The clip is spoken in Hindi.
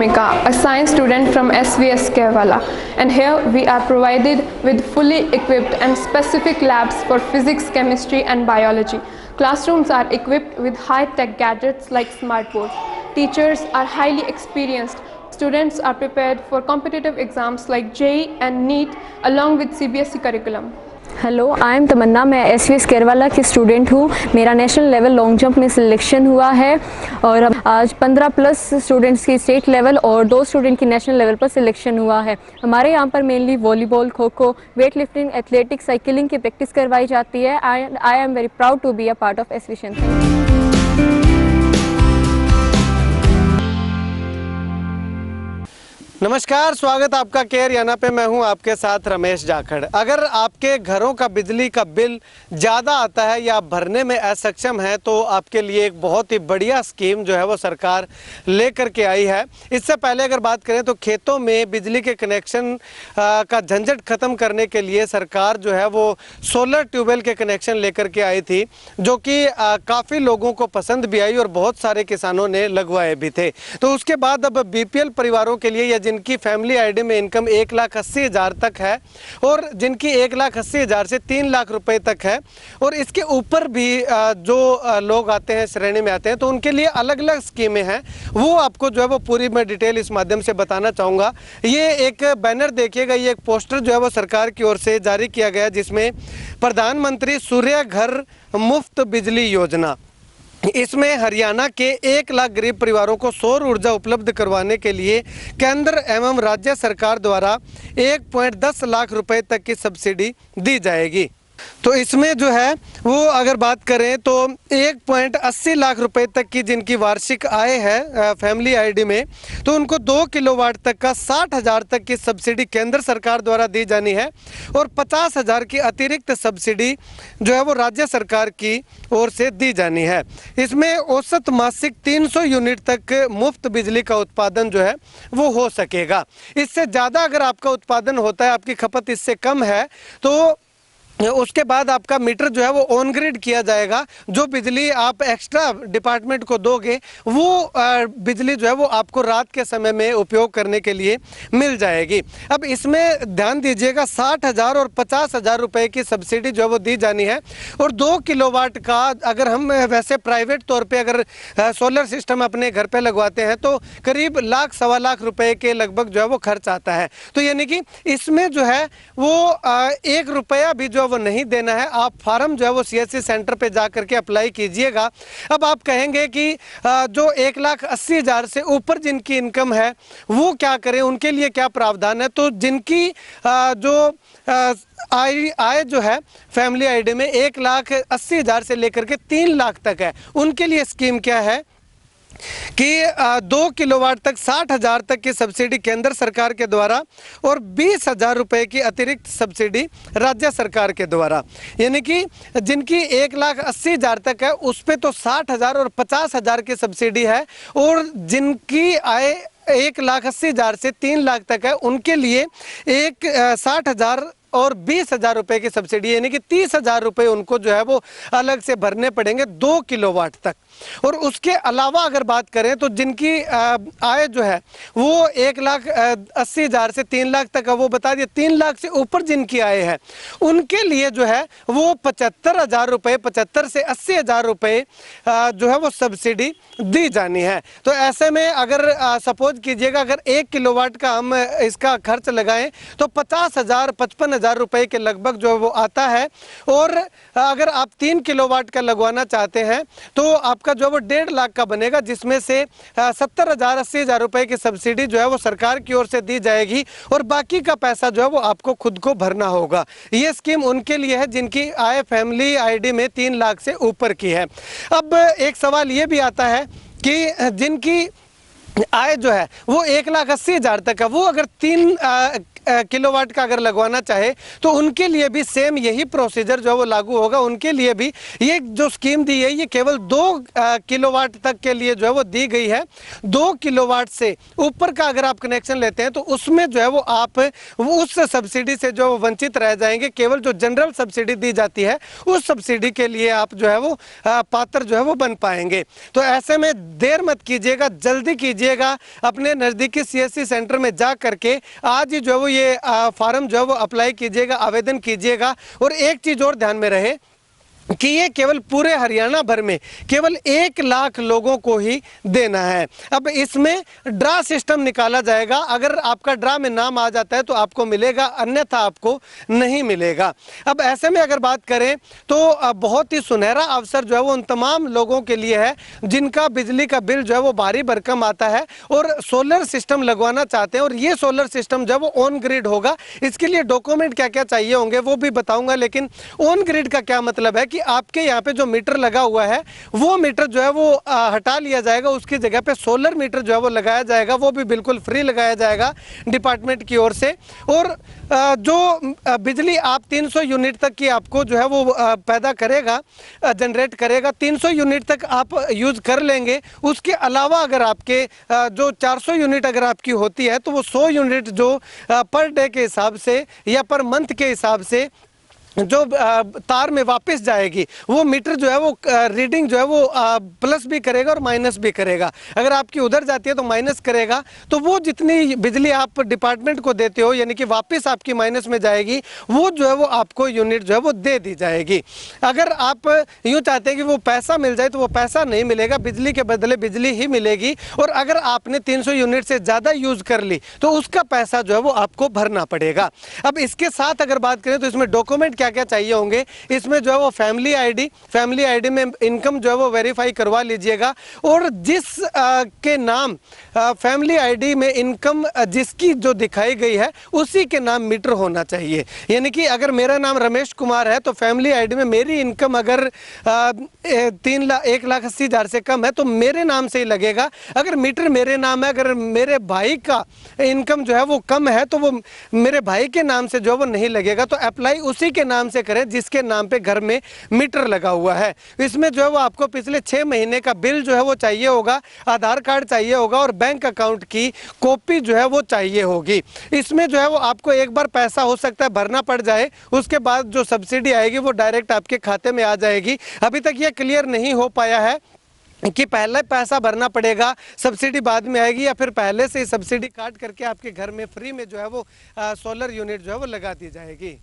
Bhumika, a science student from SVS Kerala, and here we are provided with fully equipped and specific labs for physics, chemistry and biology. Classrooms are equipped with high-tech gadgets like smartboards. Teachers are highly experienced. Students are prepared for competitive exams like JEE and NEET along with CBSE curriculum. Hello, I am Tamanna. मैं एसवीएस केरवाला की स्टूडेंट हूँ। मेरा नेशनल लेवल लॉन्ग जंप में सिलेक्शन हुआ है और आज 15+ स्टूडेंट्स की स्टेट लेवल और 2 स्टूडेंट की नेशनल लेवल पर सिलेक्शन हुआ है। हमारे यहाँ पर mainly volleyball, kho kho, weight lifting, athletics, cycling की प्रैक्टिस करवाई जाती है। I am very proud to be a part of SVS. नमस्कार, स्वागत आपका केयर याना पे। मैं हूं आपके साथ रमेश जाखड़। अगर आपके घरों का बिजली का बिल ज़्यादा आता है या आप भरने में असक्षम हैं तो आपके लिए एक बहुत ही बढ़िया स्कीम जो है वो सरकार लेकर के आई है। इससे पहले अगर बात करें तो खेतों में बिजली के कनेक्शन का झंझट ख़त्म करने के लिए सरकार जो है वो सोलर ट्यूबवेल के कनेक्शन लेकर के आई थी, जो कि काफ़ी लोगों को पसंद भी आई और बहुत सारे किसानों ने लगवाए भी थे। तो उसके बाद अब बीपीएल परिवारों के लिए या जिनकी फैमिली आईडी में इनकम 1,80,000 तक है और जिनकी 1,80,000 से 3 लाख रुपए तक है और इसके ऊपर भी जो लोग आते हैं, श्रेणी में आते हैं, तो उनके लिए अलग अलग स्कीमें हैं। वो आपको जो है वो पूरी मैं डिटेल इस माध्यम से बताना चाहूँगा। ये एक बैनर देखिएगा, ये एक पोस्टर जो है वो सरकार की ओर से जारी किया गया जिसमें प्रधानमंत्री सूर्य घर मुफ्त बिजली योजना, इसमें हरियाणा के 1 लाख गरीब परिवारों को सौर ऊर्जा उपलब्ध करवाने के लिए केंद्र एवं राज्य सरकार द्वारा 1.10 लाख रुपए तक की सब्सिडी दी जाएगी। तो इसमें जो है वो अगर बात करें तो 1.80 लाख रुपए तक की जिनकी वार्षिक आय है फैमिली आईडी में, तो उनको 2 किलोवाट तक का 60,000 तक की सब्सिडी केंद्र सरकार द्वारा दी जानी है और 50,000 की अतिरिक्त सब्सिडी जो है वो राज्य सरकार की ओर से दी जानी है। इसमें औसत मासिक 300 यूनिट तक मुफ्त बिजली का उत्पादन जो है वो हो सकेगा। इससे ज़्यादा अगर आपका उत्पादन होता है, आपकी खपत इससे कम है, तो उसके बाद आपका मीटर जो है वो ऑन ग्रिड किया जाएगा। जो बिजली आप एक्स्ट्रा डिपार्टमेंट को दोगे वो बिजली जो है वो आपको रात के समय में उपयोग करने के लिए मिल जाएगी। अब इसमें ध्यान दीजिएगा, 60,000 और 50,000 रुपए की सब्सिडी जो है वो दी जानी है और 2 किलोवाट का अगर हम वैसे प्राइवेट तौर पे अगर सोलर सिस्टम अपने घर पे लगवाते हैं तो करीब लाख सवा लाख रुपए के लगभग जो है वो खर्च आता है। तो यानी कि इसमें जो है वो 1 रुपया भी जो वो नहीं देना है। आप फार्म जो है वो सीएससी सेंटर पे जा करके अप्लाई कीजिएगा। अब आप कहेंगे कि जो 1,80,000 से ऊपर जिनकी इनकम है वो क्या करें, उनके लिए क्या प्रावधान है। तो जिनकी जो आय जो है फैमिली आईडी में 1,80,000 से लेकर के 3 लाख तक है, उनके लिए स्कीम क्या है कि 2 किलोवाट तक 60,000 तक की सब्सिडी केंद्र सरकार के द्वारा और 20,000 रुपए की अतिरिक्त सब्सिडी राज्य सरकार के द्वारा। यानी कि जिनकी 1,80,000 तक है उस पे तो 60,000 और 50,000 की सब्सिडी है और जिनकी आय 1,80,000 से 3 लाख तक है उनके लिए 60,000 और 20,000 रुपए की सब्सिडी, यानी कि 30,000 रुपए उनको जो है वो अलग से भरने पड़ेंगे 2 किलोवाट तक। और उसके अलावा अगर बात करें तो जिनकी आय जो है वो 1,80,000 से 3 लाख तक है, वो बता दिए 3 लाख से ऊपर जिनकी आय है उनके लिए जो है वो 75,000 रुपये, 75 से 80,000 रुपये जो है वो सब्सिडी दी जानी है। तो ऐसे में अगर सपोज कीजिएगा अगर 1 किलोवाट का हम इसका खर्च लगाएं तो 50,000 55,000 रुपये के लगभग जो है वो आता है। और अगर आप 3 किलोवाट का लगवाना चाहते हैं तो आपका जो है वो 1.5 लाख का बनेगा, जिसमें से 70,000 80,000 रुपए की सब्सिडी जो है वो सरकार की ओर से दी जाएगी और बाकी का पैसा जो है वो आपको खुद को भरना होगा। ये स्कीम उनके लिए है जिनकी आय फैमिली आईडी में 3 लाख से ऊपर की है। अब एक सवाल ये भी आता है कि जिनकी आय जो है वो 1,80,000 तक है, वो अगर किलोवाट का अगर लगवाना चाहे तो उनके लिए भी सेम यही प्रोसीजर जो है वो लागू होगा। उनके लिए भी ये जो स्कीम दी है ये केवल 2 किलोवाट तक के लिए जो है वो दी गई है। 2 किलोवाट से ऊपर का अगर आप कनेक्शन लेते हैं तो उसमें जो है वो आप उस सब्सिडी से जो वंचित रह जाएंगे। केवल जो जनरल सब्सिडी दी जाती है उस सब्सिडी के लिए आप जो है वो पात्र जो है वो बन पाएंगे। तो ऐसे में देर मत कीजिएगा, जल्दी कीजिएगा, अपने नज़दीकी CSC सेंटर में जा करके आज ही जो है वो ये फॉर्म जो है वो अप्लाई कीजिएगा, आवेदन कीजिएगा। और एक चीज़ और ध्यान में रहे कि ये केवल पूरे हरियाणा भर में केवल 1 लाख लोगों को ही देना है। अब इसमें ड्रा सिस्टम निकाला जाएगा। अगर आपका ड्रा में नाम आ जाता है तो आपको मिलेगा, अन्यथा आपको नहीं मिलेगा। अब ऐसे में अगर बात करें तो बहुत ही सुनहरा अवसर जो है वो उन तमाम लोगों के लिए है जिनका बिजली का बिल जो है वो भारी भरकम आता है और सोलर सिस्टम लगवाना चाहते हैं। और ये सोलर सिस्टम जो है वो ऑन ग्रिड होगा। इसके लिए डॉक्यूमेंट क्या क्या चाहिए होंगे वो भी बताऊंगा, लेकिन ऑन ग्रिड का क्या मतलब है कि आपके यहाँ पे जो मीटर लगा हुआ है वो मीटर जो है वो हटा लिया जाएगा, उसकी जगह पे सोलर मीटर जो है वो लगाया जाएगा। वो भी बिल्कुल फ्री लगाया जाएगा डिपार्टमेंट की ओर से। और जो बिजली आप 300 यूनिट तक की आपको जो है वो पैदा करेगा, जनरेट करेगा, 300 यूनिट तक आप यूज़ कर लेंगे। उसके अलावा अगर आपके जो 400 यूनिट अगर आपकी होती है तो वो 100 यूनिट जो पर डे के हिसाब से या पर मंथ के हिसाब से जो तार में वापस जाएगी वो मीटर जो है वो रीडिंग जो है वो प्लस भी करेगा और माइनस भी करेगा। अगर आपकी उधर जाती है तो माइनस करेगा, तो वो जितनी बिजली आप डिपार्टमेंट को देते हो यानी कि वापस आपकी माइनस में जाएगी, वो जो है वो आपको यूनिट जो है वो दे दी जाएगी। अगर आप यूँ चाहते हैं कि वो पैसा मिल जाए तो वो पैसा नहीं मिलेगा, बिजली के बदले बिजली ही मिलेगी। और अगर आपने 300 यूनिट से ज़्यादा यूज़ कर ली तो उसका पैसा जो है वो आपको भरना पड़ेगा। अब इसके साथ अगर बात करें तो इसमें डॉक्यूमेंट क्या क्या चाहिए होंगे। इसमें जो है वो फैमिली आईडी में इनकम जो है वो वेरीफाई करवा लीजिएगा। और जिस के नाम फैमिली आईडी में इनकम जिसकी जो दिखाई गई है उसी के नाम मीटर होना चाहिए। यानी कि अगर मेरा नाम रमेश कुमार है तो फैमिली आईडी में मेरी इनकम अगर 1,80,000 से कम है तो मेरे नाम से ही लगेगा। अगर मीटर मेरे नाम है, अगर मेरे भाई का इनकम जो है वो कम है तो वो मेरे भाई के नाम से जो है वो नहीं लगेगा। तो अप्लाई उसी के नाम से करें जिसके नाम पे घर में मीटर लगा हुआ है। इसमें जो है वो आपको पिछले 6 महीने का बिल जो है वो चाहिए होगा, आधार कार्ड चाहिए होगा और बैंक अकाउंट की कॉपी जो है वो चाहिए होगी। इसमें जो है वो आपको एक बार पैसा हो सकता है भरना पड़ जाए, उसके बाद जो सब्सिडी आएगी वो डायरेक्ट आपके खाते में आ जाएगी। अभी तक ये क्लियर नहीं हो पाया है कि पहले पैसा भरना पड़ेगा, सब्सिडी बाद में आएगी, या फिर पहले से ही सब्सिडी काट करके आपके घर में फ्री में जो है वो सोलर यूनिट जो है वो लगा दी जाएगी।